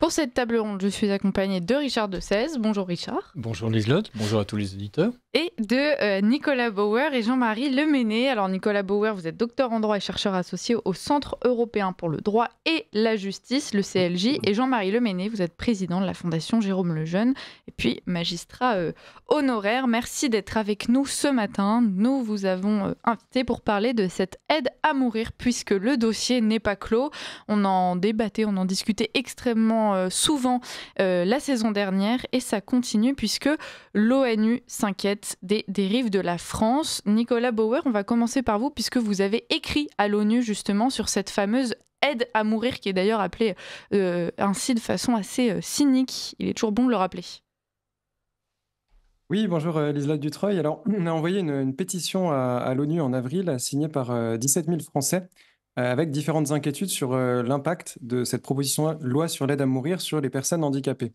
Pour cette table ronde, je suis accompagnée de Richard de 16. Bonjour Richard. Bonjour Liselotte, bonjour à tous les auditeurs. Et de Nicolas Bauer et Jean-Marie Leméné. Alors Nicolas Bauer, vous êtes docteur en droit et chercheur associé au Centre européen pour le droit et la justice, le CLJ. Et Jean-Marie Leméné, vous êtes président de la Fondation Jérôme Lejeune et puis magistrat honoraire. Merci d'être avec nous ce matin. Nous vous avons invité pour parler de cette aide à mourir puisque le dossier n'est pas clos. On en débattait, on en discutait extrêmement souvent la saison dernière et ça continue puisque l'ONU s'inquiète des dérives de la France. Nicolas Bauer, on va commencer par vous puisque vous avez écrit à l'ONU justement sur cette fameuse aide à mourir qui est d'ailleurs appelée ainsi de façon assez cynique. Il est toujours bon de le rappeler. Oui, bonjour Liselotte Dutreuil. Alors, on a envoyé une pétition à l'ONU en avril, signée par 17 000 Français, avec différentes inquiétudes sur l'impact de cette proposition de loi sur l'aide à mourir sur les personnes handicapées.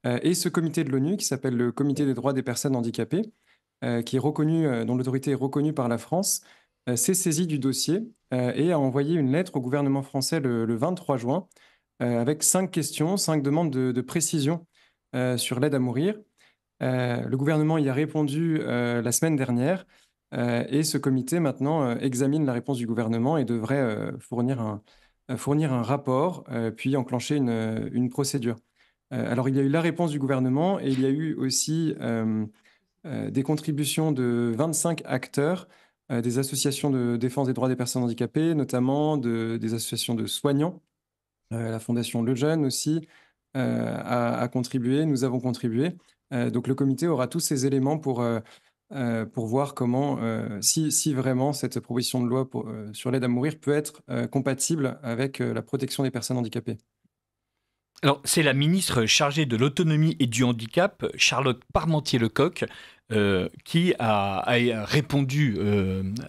Et ce comité de l'ONU, qui s'appelle le Comité des droits des personnes handicapées, qui est reconnu, dont l'autorité est reconnue par la France, s'est saisi du dossier et a envoyé une lettre au gouvernement français le 23 juin, avec 5 questions, 5 demandes de précision sur l'aide à mourir. Le gouvernement y a répondu la semaine dernière et ce comité maintenant examine la réponse du gouvernement et devrait fournir un rapport puis enclencher une procédure. Alors il y a eu la réponse du gouvernement et il y a eu aussi des contributions de 25 acteurs, des associations de défense des droits des personnes handicapées, notamment des associations de soignants. La Fondation Lejeune aussi a contribué, nous avons contribué. Donc le comité aura tous ces éléments pour voir comment, si vraiment cette proposition de loi sur l'aide à mourir peut être compatible avec la protection des personnes handicapées. Alors, c'est la ministre chargée de l'autonomie et du handicap, Charlotte Parmentier-Lecocq, qui a répondu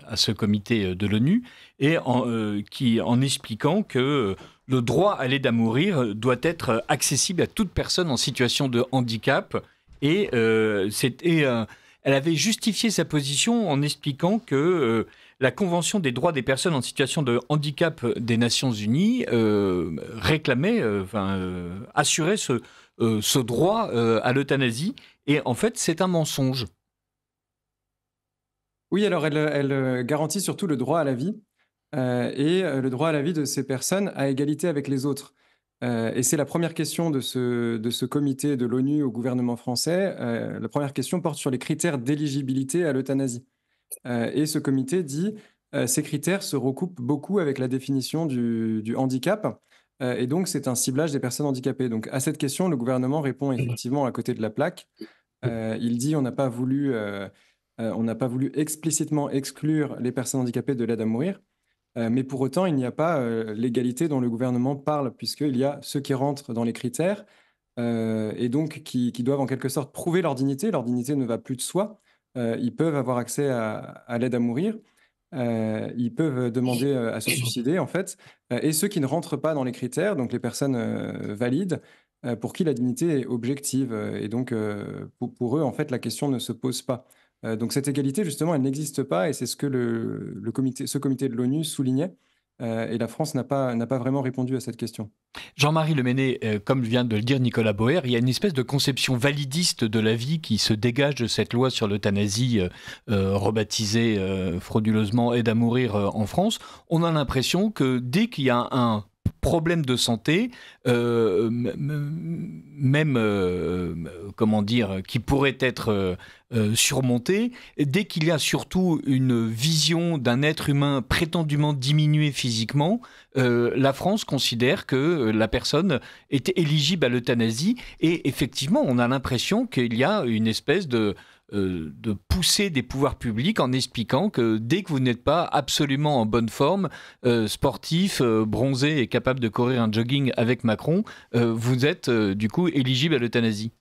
à ce comité de l'ONU et en expliquant que le droit à l'aide à mourir doit être accessible à toute personne en situation de handicap. Et elle avait justifié sa position en expliquant que la Convention des droits des personnes en situation de handicap des Nations Unies réclamait, assurait ce droit à l'euthanasie. Et en fait, c'est un mensonge. Oui, alors elle garantit surtout le droit à la vie et le droit à la vie de ces personnes à égalité avec les autres. Et c'est la première question de ce comité de l'ONU au gouvernement français. La première question porte sur les critères d'éligibilité à l'euthanasie. Et ce comité dit ces critères se recoupent beaucoup avec la définition du handicap. Et donc, c'est un ciblage des personnes handicapées. Donc, à cette question, le gouvernement répond effectivement à côté de la plaque. Il dit on n'a pas voulu explicitement exclure les personnes handicapées de l'aide à mourir. Mais pour autant, il n'y a pas l'égalité dont le gouvernement parle, puisqu'il y a ceux qui rentrent dans les critères et donc qui doivent en quelque sorte prouver leur dignité. Leur dignité ne va plus de soi. Ils peuvent avoir accès à l'aide à mourir. Ils peuvent demander à se suicider, en fait. Et ceux qui ne rentrent pas dans les critères, donc les personnes valides, pour qui la dignité est objective. Et donc, pour eux, en fait, la question ne se pose pas. Donc cette égalité, justement, elle n'existe pas et c'est ce que ce comité de l'ONU soulignait. Et la France n'a pas vraiment répondu à cette question. Jean-Marie Leméné, comme vient de le dire Nicolas Bauer, il y a une espèce de conception validiste de la vie qui se dégage de cette loi sur l'euthanasie rebaptisée frauduleusement aide à mourir en France. On a l'impression que dès qu'il y a un problème de santé, comment dire, qui pourrait être surmonté, dès qu'il y a surtout une vision d'un être humain prétendument diminué physiquement, la France considère que la personne est éligible à l'euthanasie et effectivement, on a l'impression qu'il y a une espèce de poussée des pouvoirs publics en expliquant que dès que vous n'êtes pas absolument en bonne forme, sportif, bronzé et capable de courir un jogging avec Macron, vous êtes du coup éligible à l'euthanasie.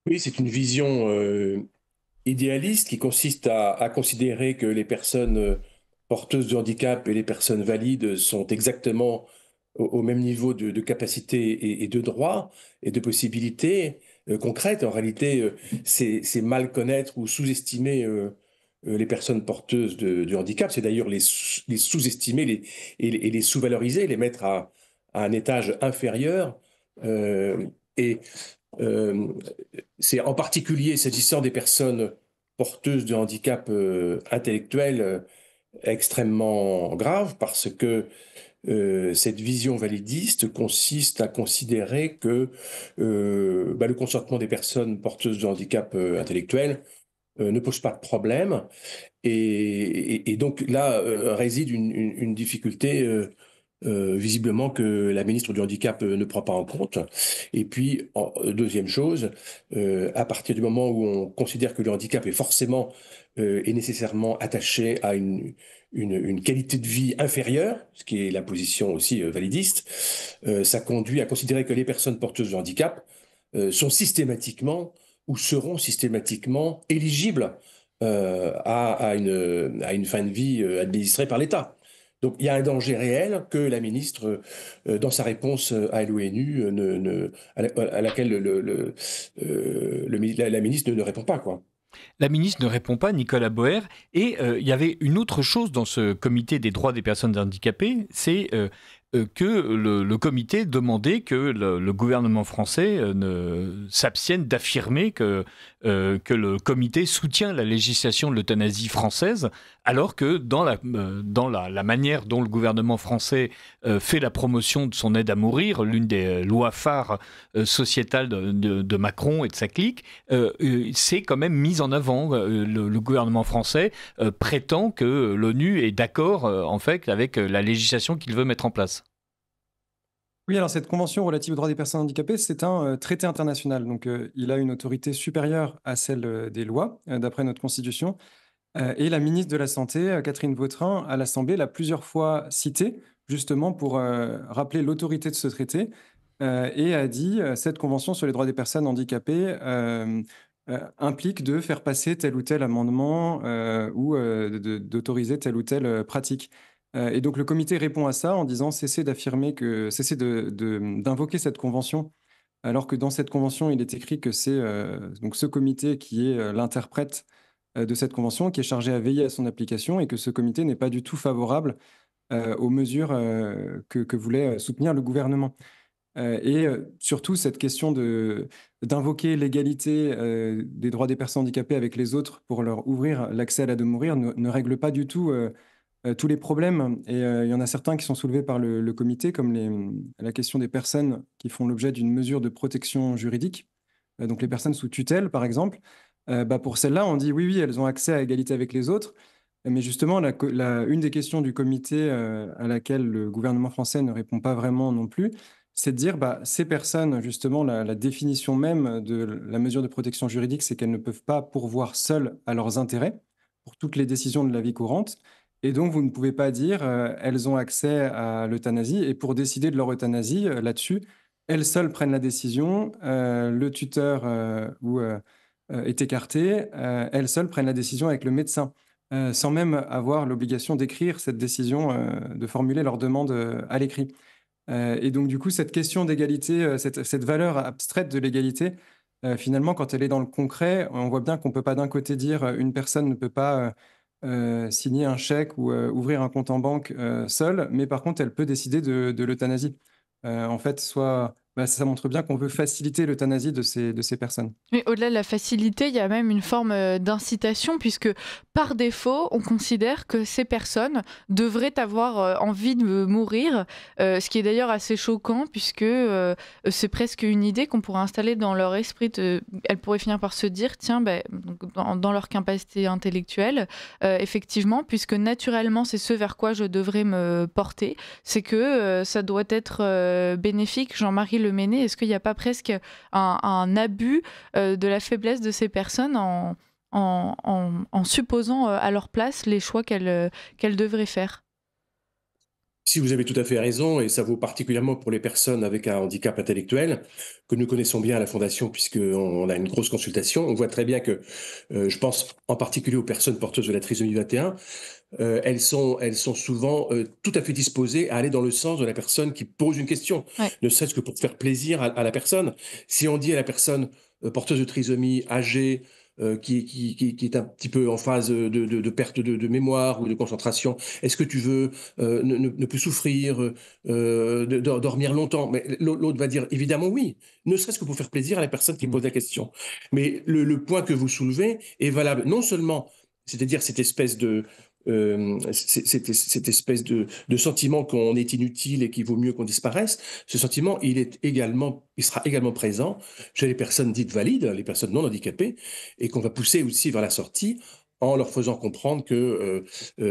Oui, c'est une vision idéaliste qui consiste à considérer que les personnes porteuses de handicap et les personnes valides sont exactement au même niveau de capacité et de droits et de possibilités concrètes. En réalité, c'est mal connaître ou sous-estimer les personnes porteuses du handicap. C'est d'ailleurs les sous-estimer et les sous-valoriser, les mettre à un étage inférieur. Et c'est en particulier s'agissant des personnes porteuses de handicap intellectuel extrêmement grave, parce que cette vision validiste consiste à considérer que le consentement des personnes porteuses de handicap intellectuel ne pose pas de problème. Et donc là réside une difficulté visiblement que la ministre du Handicap ne prend pas en compte. Et puis, deuxième chose, à partir du moment où on considère que le handicap est forcément et nécessairement attaché à une qualité de vie inférieure, ce qui est la position aussi validiste, ça conduit à considérer que les personnes porteuses de handicap sont systématiquement ou seront systématiquement éligibles à une fin de vie administrée par l'État. Donc il y a un danger réel que la ministre, dans sa réponse à l'ONU, à laquelle la ministre ne répond pas, quoi. La ministre ne répond pas, Nicolas Boer. Et il y avait une autre chose dans ce comité des droits des personnes handicapées, c'est que le comité demandait que le gouvernement français s'abstienne d'affirmer que le comité soutient la législation de l'euthanasie française, alors que dans la manière dont le gouvernement français fait la promotion de son aide à mourir, l'une des lois phares sociétales de Macron et de sa clique, c'est quand même mis en avant. Le gouvernement français prétend que l'ONU est d'accord en fait avec la législation qu'il veut mettre en place. Oui, alors cette convention relative aux droits des personnes handicapées, c'est un traité international. Donc, il a une autorité supérieure à celle des lois, d'après notre Constitution. Et la ministre de la Santé, Catherine Vautrin, à l'Assemblée, l'a plusieurs fois cité, justement pour rappeler l'autorité de ce traité, et a dit cette convention sur les droits des personnes handicapées implique de faire passer tel ou tel amendement ou d'autoriser telle ou telle pratique. Et donc le comité répond à ça en disant cessez d'invoquer cette convention, alors que dans cette convention, il est écrit que c'est donc ce comité qui est l'interprète de cette convention, qui est chargé à veiller à son application, et que ce comité n'est pas du tout favorable aux mesures que voulait soutenir le gouvernement. Et surtout, cette question d'invoquer l'égalité des droits des personnes handicapées avec les autres pour leur ouvrir l'accès à l'aide à mourir ne règle pas du tout tous les problèmes. Et il y en a certains qui sont soulevés par le comité, comme la question des personnes qui font l'objet d'une mesure de protection juridique, donc les personnes sous tutelle, par exemple. Pour celles-là, on dit oui, oui, elles ont accès à égalité avec les autres. Mais justement, une des questions du comité à laquelle le gouvernement français ne répond pas vraiment non plus, c'est de dire ces personnes, justement, la définition même de la mesure de protection juridique, c'est qu'elles ne peuvent pas pourvoir seules à leurs intérêts pour toutes les décisions de la vie courante. Et donc, vous ne pouvez pas dire elles ont accès à l'euthanasie, et pour décider de leur euthanasie, là-dessus, elles seules prennent la décision, le tuteur est écarté, elles seules prennent la décision avec le médecin, sans même avoir l'obligation d'écrire cette décision, de formuler leur demande à l'écrit. Et donc, du coup, cette question d'égalité, cette valeur abstraite de l'égalité, finalement, quand elle est dans le concret, on voit bien qu'on ne peut pas d'un côté dire une personne ne peut pas signer un chèque ou ouvrir un compte en banque seule, mais par contre, elle peut décider de l'euthanasie. En fait, ça montre bien qu'on veut faciliter l'euthanasie de ces personnes. Mais au-delà de la facilité, il y a même une forme d'incitation, puisque par défaut, on considère que ces personnes devraient avoir envie de mourir, ce qui est d'ailleurs assez choquant, puisque c'est presque une idée qu'on pourrait installer dans leur esprit. Elles pourraient finir par se dire, tiens, donc dans leur capacité intellectuelle, effectivement, puisque naturellement, c'est ce vers quoi je devrais me porter, c'est que ça doit être bénéfique. Jean-Marie Leméné, est-ce qu'il n'y a pas presque un abus de la faiblesse de ces personnes en supposant à leur place les choix qu'elles devraient faire? Si vous avez tout à fait raison, et ça vaut particulièrement pour les personnes avec un handicap intellectuel, que nous connaissons bien à la Fondation, puisqu'on a une grosse consultation. On voit très bien que, je pense en particulier aux personnes porteuses de la trisomie 21, elles sont souvent tout à fait disposées à aller dans le sens de la personne qui pose une question, Ouais. ne serait-ce que pour faire plaisir à la personne. Si on dit à la personne porteuse de trisomie, âgée, qui est un petit peu en phase de perte de mémoire ou de concentration? Est-ce que tu veux ne plus souffrir, dormir longtemps? Mais l'autre va dire évidemment oui, ne serait-ce que pour faire plaisir à la personne qui pose la question. Mais le point que vous soulevez est valable non seulement, c'est-à-dire cette espèce de sentiment qu'on est inutile et qu'il vaut mieux qu'on disparaisse. Ce sentiment, il sera également présent chez les personnes dites valides, les personnes non handicapées, et qu'on va pousser aussi vers la sortie en leur faisant comprendre que,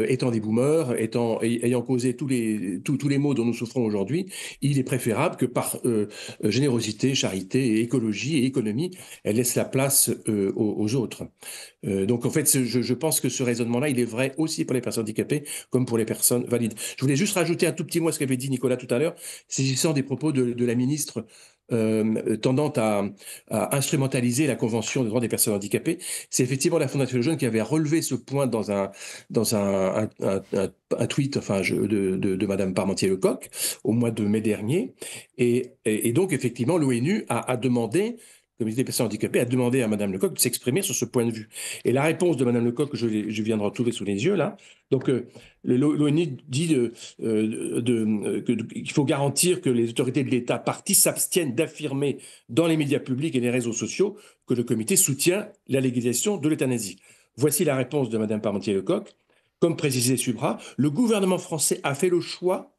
étant des boomers, ayant causé tous les maux dont nous souffrons aujourd'hui, il est préférable que par générosité, charité, écologie et économie, elle laisse la place aux autres. Donc en fait, je pense que ce raisonnement-là, il est vrai aussi pour les personnes handicapées comme pour les personnes valides. Je voulais juste rajouter un tout petit mot à ce qu'avait dit Nicolas tout à l'heure, s'agissant des propos de la ministre tendant à instrumentaliser la Convention des droits des personnes handicapées. C'est effectivement la Fondation des Jeunes qui avait relevé ce point dans un tweet de Madame Parmentier-Lecocq au mois de mai dernier. Et donc, effectivement, l'ONU a demandé, le comité des personnes handicapées a demandé à Madame Lecocq de s'exprimer sur ce point de vue. Et la réponse de Madame Lecocq, je viens de retrouver sous les yeux là, donc l'ONU dit qu'il faut garantir que les autorités de l'État parties s'abstiennent d'affirmer dans les médias publics et les réseaux sociaux que le comité soutient la légalisation de l'euthanasie. Voici la réponse de Madame Parmentier-Lecocq. Comme précisé Subra, le gouvernement français a fait le choix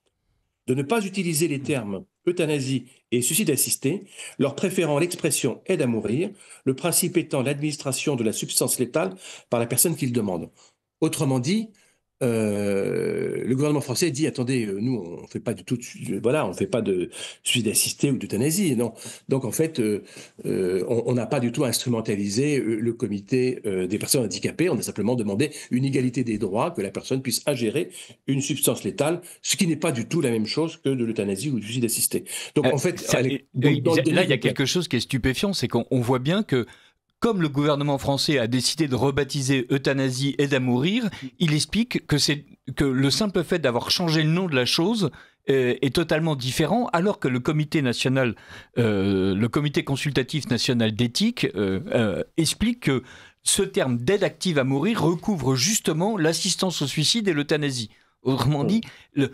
de ne pas utiliser les termes euthanasie et suicide assisté, leur préférant l'expression aide à mourir, le principe étant l'administration de la substance létale par la personne qui le demande. Autrement dit, le gouvernement français dit attendez, nous on fait pas du tout, on fait pas de suicide assisté ou d'euthanasie, non. Donc en fait, on n'a pas du tout instrumentalisé le comité des personnes handicapées. On a simplement demandé une égalité des droits, que la personne puisse ingérer une substance létale, ce qui n'est pas du tout la même chose que de l'euthanasie ou du suicide assisté. Donc en fait, là il y a quelque chose qui est stupéfiant, c'est qu'on voit bien que comme le gouvernement français a décidé de rebaptiser euthanasie aide à mourir, il explique que le simple fait d'avoir changé le nom de la chose est totalement différent, alors que le comité consultatif national d'éthique explique que ce terme d'aide active à mourir recouvre justement l'assistance au suicide et l'euthanasie. Autrement dit,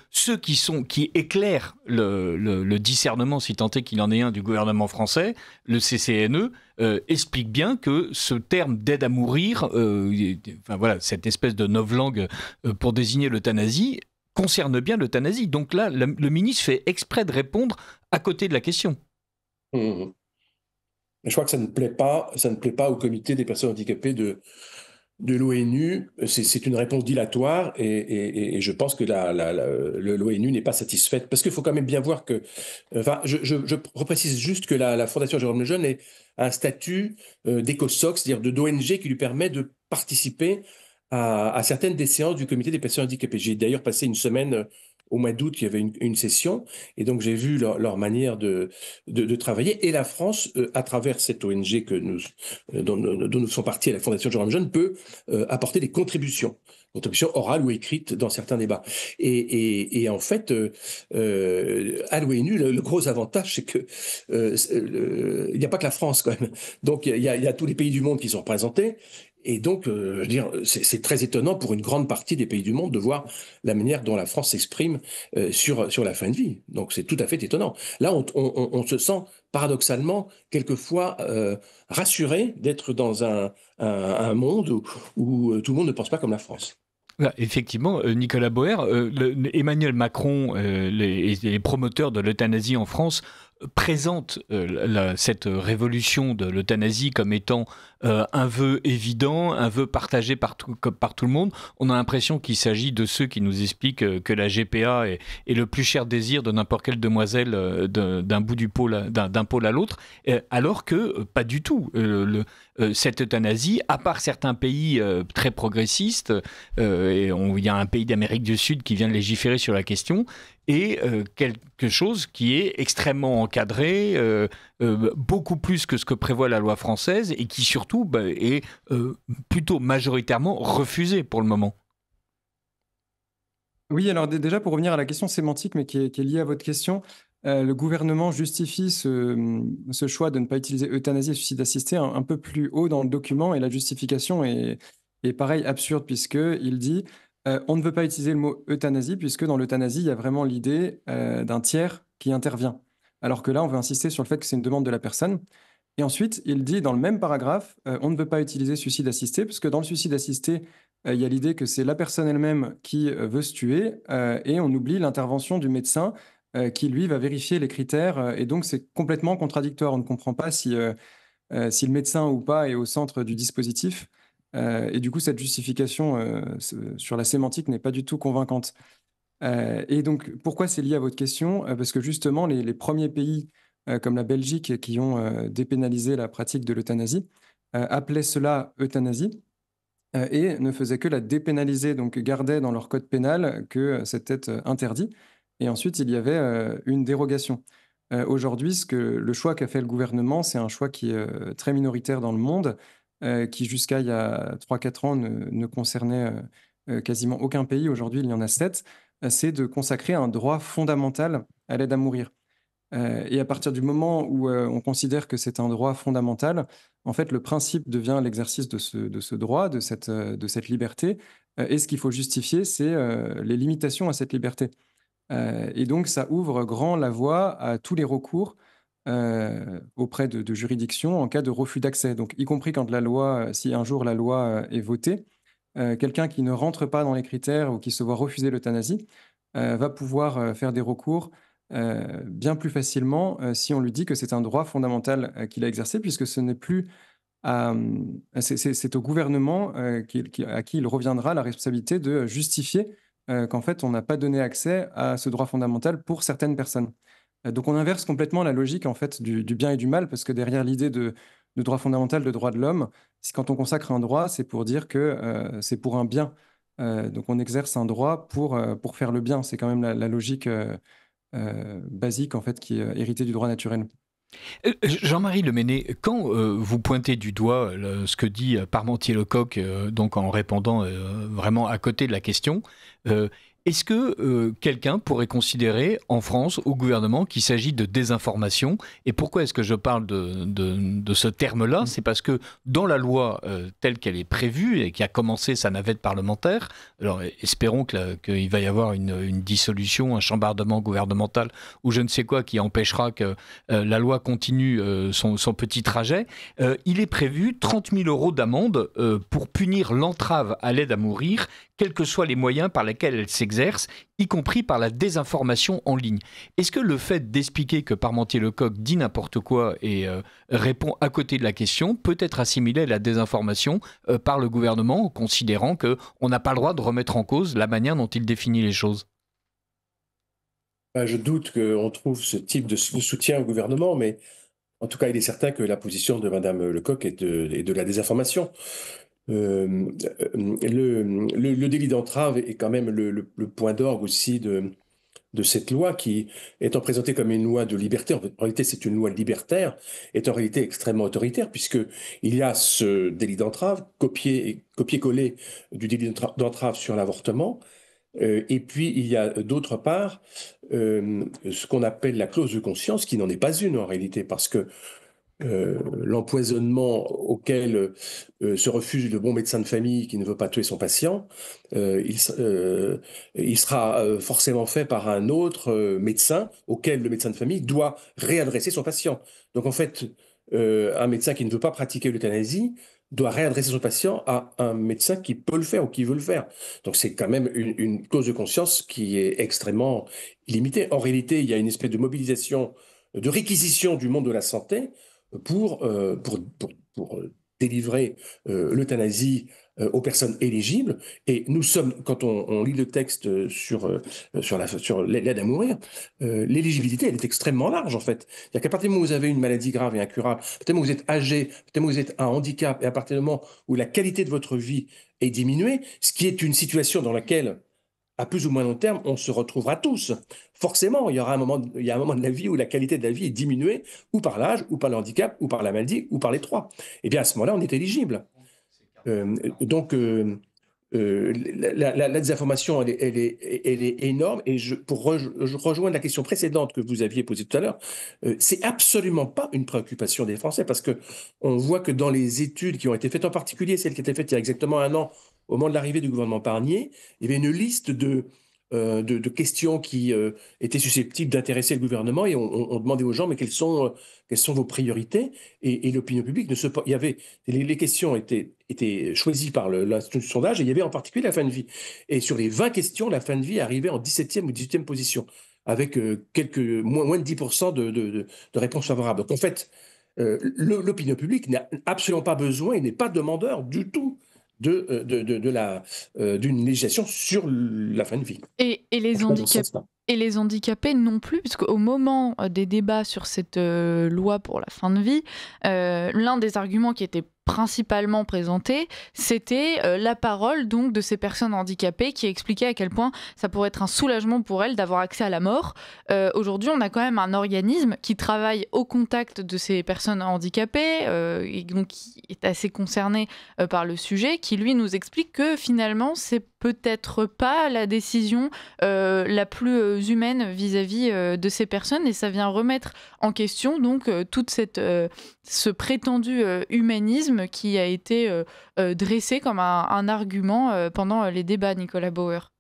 ceux qui éclairent le discernement, si tant est qu'il en ait un, du gouvernement français, le CCNE, explique bien que ce terme d'aide à mourir, cette espèce de novlangue pour désigner l'euthanasie, concerne bien l'euthanasie. Donc là, le ministre fait exprès de répondre à côté de la question. Mais je crois que ça ne plaît pas au comité des personnes handicapées de l'ONU. C'est une réponse dilatoire et je pense que l'ONU n'est pas satisfaite, parce qu'il faut quand même bien voir que, je reprécise juste que la Fondation Jérôme Lejeune a un statut d'écosoc, c'est-à-dire d'ONG qui lui permet de participer à certaines des séances du comité des personnes handicapées. J'ai d'ailleurs passé une semaine au mois d'août, il y avait une session, et donc j'ai vu leur manière de travailler. Et la France, à travers cette ONG dont nous sommes partis à la Fondation Jérôme Lejeune, peut apporter des contributions orales ou écrites dans certains débats. Et en fait, à l'ONU, le gros avantage, c'est que il n'y a pas que la France quand même. Donc il y a tous les pays du monde qui sont représentés. Et donc, je veux dire, c'est très étonnant pour une grande partie des pays du monde de voir la manière dont la France s'exprime sur la fin de vie. Donc, c'est tout à fait étonnant. Là, on se sent paradoxalement, quelquefois, rassuré d'être dans un monde où tout le monde ne pense pas comme la France. Effectivement, Nicolas Boer, Emmanuel Macron, les promoteurs de l'euthanasie en France présente cette révolution de l'euthanasie comme étant un vœu évident, un vœu partagé par tout le monde. On a l'impression qu'il s'agit de ceux qui nous expliquent que la GPA est le plus cher désir de n'importe quelle demoiselle d'un bout du pôle, d'un pôle à l'autre, alors que pas du tout. Cette euthanasie, à part certains pays très progressistes, et il y a un pays d'Amérique du Sud qui vient de légiférer sur la question, et quelque chose qui est extrêmement encadré, beaucoup plus que ce que prévoit la loi française, et qui surtout est plutôt majoritairement refusé pour le moment. Oui, alors déjà pour revenir à la question sémantique, mais qui est liée à votre question, le gouvernement justifie ce choix de ne pas utiliser euthanasie et suicide assisté un peu plus haut dans le document, et la justification est pareil absurde, puisqu'il dit on ne veut pas utiliser le mot euthanasie, puisque dans l'euthanasie, il y a vraiment l'idée d'un tiers qui intervient. Alors que là, on veut insister sur le fait que c'est une demande de la personne. Et ensuite, il dit dans le même paragraphe, on ne veut pas utiliser suicide assisté, parce que dans le suicide assisté, il y a l'idée que c'est la personne elle-même qui veut se tuer, et on oublie l'intervention du médecin qui, lui, va vérifier les critères. Et donc, c'est complètement contradictoire. On ne comprend pas si le médecin ou pas est au centre du dispositif. Et du coup, cette justification sur la sémantique n'est pas du tout convaincante. Et donc, pourquoi c'est lié à votre question? Parce que justement, les premiers pays comme la Belgique qui ont dépénalisé la pratique de l'euthanasie appelaient cela euthanasie et ne faisaient que la dépénaliser, donc gardaient dans leur code pénal que c'était interdit. Et ensuite, il y avait une dérogation. Aujourd'hui, le choix qu'a fait le gouvernement, c'est un choix qui est très minoritaire dans le monde, qui jusqu'à il y a 3-4 ans ne concernait quasiment aucun pays. Aujourd'hui, il y en a 7. C'est de consacrer un droit fondamental à l'aide à mourir. Et à partir du moment où on considère que c'est un droit fondamental, en fait, le principe devient l'exercice de ce droit, de cette liberté. Et ce qu'il faut justifier, c'est les limitations à cette liberté. Et donc, ça ouvre grand la voie à tous les recours auprès de juridictions en cas de refus d'accès. Donc, y compris quand si un jour la loi est votée, quelqu'un qui ne rentre pas dans les critères ou qui se voit refuser l'euthanasie va pouvoir faire des recours bien plus facilement si on lui dit que c'est un droit fondamental qu'il a exercé, puisque ce n'est plus c'est au gouvernement à qui il reviendra la responsabilité de justifier qu'en fait on n'a pas donné accès à ce droit fondamental pour certaines personnes. Donc on inverse complètement la logique en fait du bien et du mal, parce que derrière l'idée de droit fondamental, de droit de l'homme, quand on consacre un droit, c'est pour dire que c'est pour un bien. Donc on exerce un droit pour faire le bien. C'est quand même la logique basique en fait qui est héritée du droit naturel. Jean-Marie Leméné, quand vous pointez du doigt ce que dit Parmentier-Lecocq, donc en répondant vraiment à côté de la question, est-ce que quelqu'un pourrait considérer en France, au gouvernement, qu'il s'agit de désinformation? Et pourquoi est-ce que je parle de ce terme-là? C'est parce que dans la loi telle qu'elle est prévue et qui a commencé sa navette parlementaire, alors espérons qu'il va y avoir une dissolution, un chambardement gouvernemental ou je ne sais quoi qui empêchera que la loi continue son petit trajet, il est prévu 30 000 € d'amende pour punir l'entrave à l'aide à mourir, quels que soient les moyens par lesquels elle s'exerce, y compris par la désinformation en ligne. Est-ce que le fait d'expliquer que Parmentier-Lecocq dit n'importe quoi et répond à côté de la question peut être assimilé à la désinformation par le gouvernement, en considérant qu'on n'a pas le droit de remettre en cause la manière dont il définit les choses? Je doute qu'on trouve ce type de soutien au gouvernement, mais en tout cas, il est certain que la position de Madame Lecocq est de la désinformation. Le délit d'entrave est quand même le point d'orgue aussi de cette loi qui, étant présentée comme une loi de liberté, en réalité c'est une loi libertaire, est en réalité extrêmement autoritaire, puisqu'il y a ce délit d'entrave, copié-collé du délit d'entrave sur l'avortement, et puis il y a d'autre part ce qu'on appelle la clause de conscience, qui n'en est pas une en réalité, parce que l'empoisonnement auquel se refuse le bon médecin de famille qui ne veut pas tuer son patient, il sera forcément fait par un autre médecin auquel le médecin de famille doit réadresser son patient. Donc en fait, un médecin qui ne veut pas pratiquer l'euthanasie doit réadresser son patient à un médecin qui peut le faire ou qui veut le faire. Donc c'est quand même une clause de conscience qui est extrêmement limitée. En réalité, il y a une espèce de mobilisation, de réquisition du monde de la santé pour délivrer l'euthanasie aux personnes éligibles. Et nous sommes, quand on lit le texte sur l'aide à mourir, l'éligibilité, elle est extrêmement large, en fait. C'est-à-dire qu'à partir du moment où vous avez une maladie grave et incurable, à partir du moment où vous êtes âgé, à partir du moment où vous êtes un handicap, et à partir du moment où la qualité de votre vie est diminuée, ce qui est une situation dans laquelle à plus ou moins long terme, on se retrouvera tous. Forcément, il y a un moment de la vie où la qualité de la vie est diminuée, ou par l'âge, ou par le handicap, ou par la maladie, ou par les trois. Et bien à ce moment-là, on est éligible. Donc, la désinformation, elle est énorme. Et je rejoindre la question précédente que vous aviez posée tout à l'heure, c'est absolument pas une préoccupation des Français, parce que on voit que dans les études qui ont été faites, en particulier celles qui étaient faites il y a exactement 1 an, au moment de l'arrivée du gouvernement Barnier, il y avait une liste de questions qui étaient susceptibles d'intéresser le gouvernement, et on demandait aux gens, mais quelles sont vos priorités? Et l'opinion publique il y avait les questions étaient choisies par l'Institut de sondage, et il y avait en particulier la fin de vie. Et sur les 20 questions, la fin de vie arrivait en 17e ou 18e position, avec moins de 10% de réponses favorables. Donc en fait, l'opinion publique n'a absolument pas besoin, et n'est pas demandeur du tout d'une législation sur la fin de vie. Et les handicapés non plus, puisqu'au moment des débats sur cette loi pour la fin de vie, l'un des arguments qui était principalement présenté, c'était la parole donc de ces personnes handicapées qui expliquaient à quel point ça pourrait être un soulagement pour elles d'avoir accès à la mort. Aujourd'hui, on a quand même un organisme qui travaille au contact de ces personnes handicapées et donc qui est assez concerné par le sujet, qui lui nous explique que finalement, c'est peut-être pas la décision la plus humaine vis-à-vis de ces personnes, et ça vient remettre en question donc toute ce prétendu humanisme qui a été dressé comme un argument pendant les débats, Nicolas Bauer.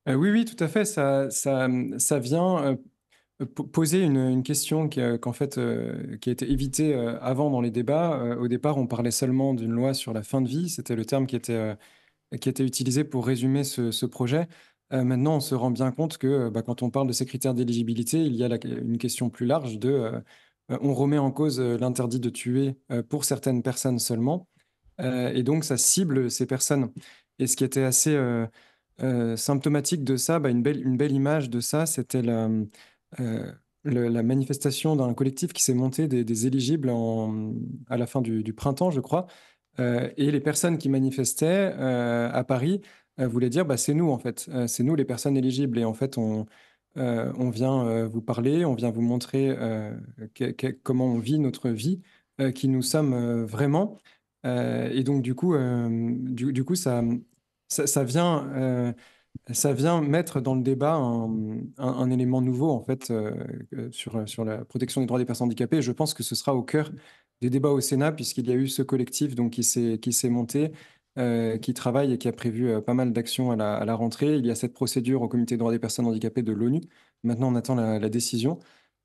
Oui, tout à fait. Ça vient poser une question qu'en fait, qui a été évitée avant dans les débats. Au départ, on parlait seulement d'une loi sur la fin de vie. C'était le terme qui était utilisé pour résumer ce projet. Maintenant, on se rend bien compte que quand on parle de ces critères d'éligibilité, il y a une question plus large on remet en cause l'interdit de tuer pour certaines personnes seulement. Et donc, ça cible ces personnes. Et ce qui était assez symptomatique de ça, une belle image de ça, c'était la manifestation d'un collectif qui s'est monté des éligibles à la fin du printemps, je crois. Et les personnes qui manifestaient à Paris voulaient dire, c'est nous en fait, c'est nous les personnes éligibles. Et en fait, on vient vous parler, on vient vous montrer comment on vit notre vie, qui nous sommes vraiment. Et donc du coup, ça vient mettre dans le débat un élément nouveau en fait sur la protection des droits des personnes handicapées. Et je pense que ce sera au cœur des débats au Sénat, puisqu'il y a eu ce collectif donc, qui s'est monté, qui travaille et qui a prévu pas mal d'actions à la rentrée. Il y a cette procédure au Comité des droits des personnes handicapées de l'ONU. Maintenant, on attend la décision.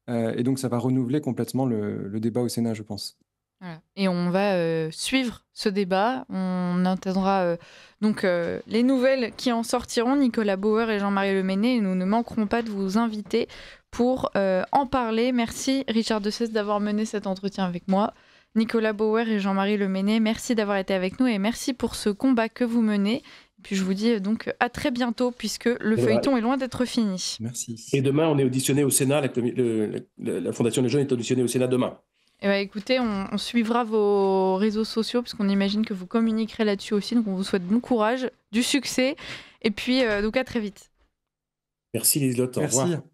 Et donc, ça va renouveler complètement le débat au Sénat, je pense. Voilà. Et on va suivre ce débat. On attendra donc les nouvelles qui en sortiront. Nicolas Bauer et Jean-Marie Leméné, nous ne manquerons pas de vous inviter pour en parler. Merci Richard Dessès d'avoir mené cet entretien avec moi. Nicolas Bauer et Jean-Marie Leméné, merci d'avoir été avec nous et merci pour ce combat que vous menez. Et puis je vous dis donc à très bientôt, puisque le feuilleton est loin d'être fini. Merci. Et demain, on est auditionné au Sénat. La Fondation des Jeunes est auditionnée au Sénat demain. Eh bien, écoutez, on suivra vos réseaux sociaux, parce qu'on imagine que vous communiquerez là-dessus aussi. Donc on vous souhaite bon courage, du succès, et puis donc à très vite. Merci Liselotte, au revoir.